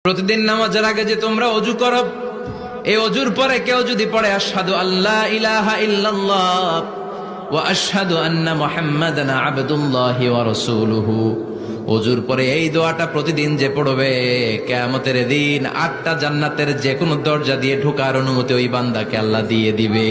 প্রতিদিন নামাজের আগে যে তোমরা ওযু করো, এই ওযুর পরে কেউ যদি পড়ে আশহাদু আল্লা ইলাহা ইল্লাল্লাহ ওয়া আশহাদু আন্না মুহাম্মাদান আবদুল্লাহি ওয়া রাসূলুহু, ওযুর পরে এই দোয়াটা প্রতিদিন যে পড়বে, কিয়ামতের দিন 8টা জান্নাতের যে কোনো দরজা দিয়ে ঢোকার অনুমতি ওই বান্দাকে আল্লাহ দিয়ে দিবে।